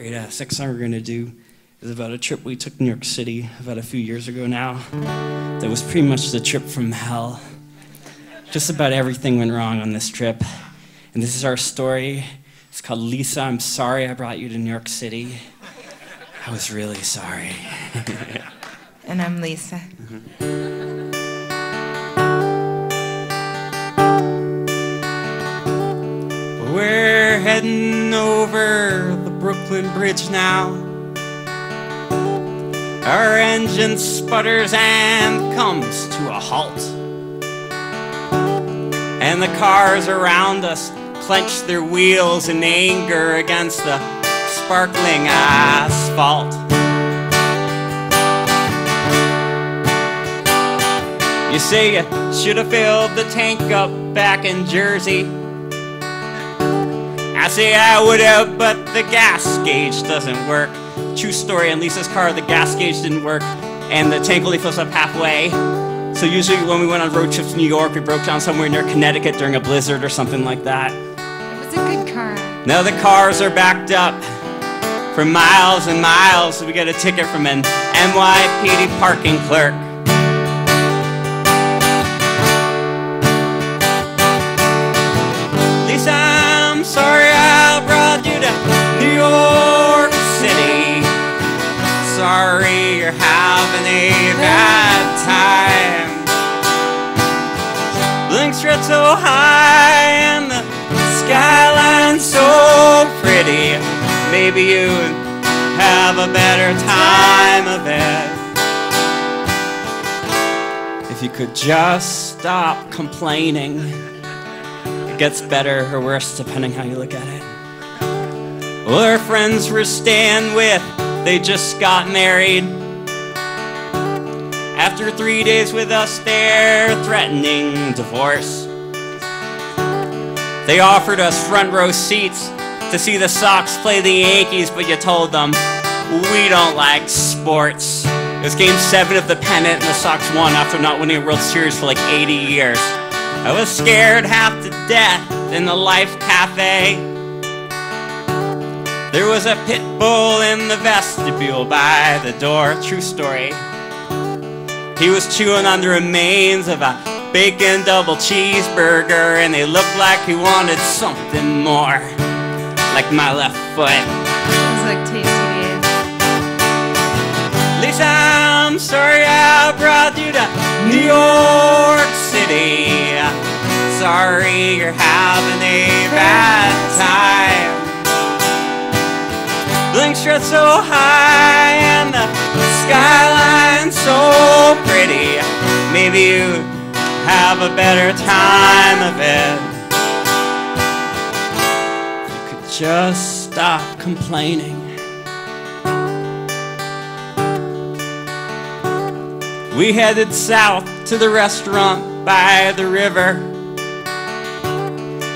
Great. Next song we're going to do is about a trip we took to New York City about a few years ago now. That was pretty much the trip from hell. Just about everything went wrong on this trip. And this is our story. It's called Lisa, I'm Sorry I Brought You to New York City. I was really sorry. And I'm Lisa. We're heading over the Brooklyn Bridge now. Our engine sputters and comes to a halt. And the cars around us clench their wheels in anger against the sparkling asphalt. You say you should have filled the tank up back in Jersey. I say I would have, but the gas gauge doesn't work. True story, in Lisa's car, the gas gauge didn't work, and the tank only fills up halfway. So usually when we went on road trips to New York, we broke down somewhere near Connecticut during a blizzard or something like that. It was a good car. Now the cars are backed up for miles and miles, so we get a ticket from an NYPD parking clerk. Lisa, I'm sorry I brought you to New York City. Sorry you're having a bad time. Blinks red so high and the skyline's so pretty. Maybe you'd have a better time of it if you could just stop complaining. It gets better or worse depending how you look at it. Well, our friends we're staying with, they just got married. After 3 days with us, they're threatening divorce. They offered us front row seats to see the Sox play the Yankees, but you told them, we don't like sports. It was Game 7 of the pennant, and the Sox won after not winning a World Series for like 80 years. I was scared half to death in the Life Cafe. There was a pit bull in the vestibule by the door. True story. He was chewing on the remains of a bacon double cheeseburger, and they looked like he wanted something more. Like my left foot. Sounds like Tasty Days. Lisa, I'm sorry I brought you to New York City. Sorry you're having a bad time. Blinks red so high and the skyline's so pretty. Maybe you have a better time of it. You could just stop complaining. We headed south to the restaurant by the river.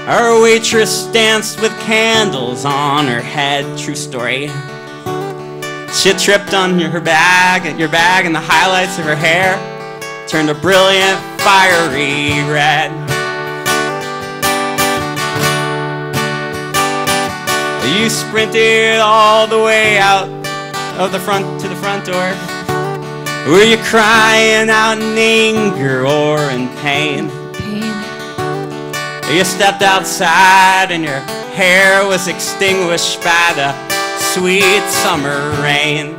Our waitress danced with candles on her head. True story. She tripped on your bag and the highlights of her hair turned a brilliant fiery red. You sprinted all the way out of the front to the front door. Were you crying out in anger or in pain? You stepped outside and your hair was extinguished by the sweet summer rain.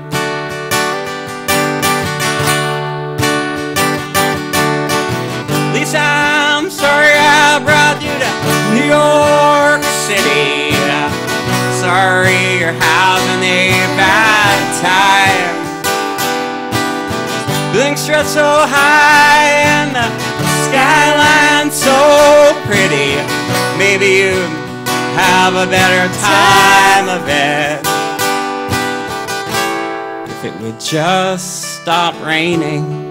Lisa, I'm sorry I brought you to New York City. Sorry you're having a bad time. Blinks red so high and the skyline's so pretty. Maybe you have a better time of it if it would just stop raining.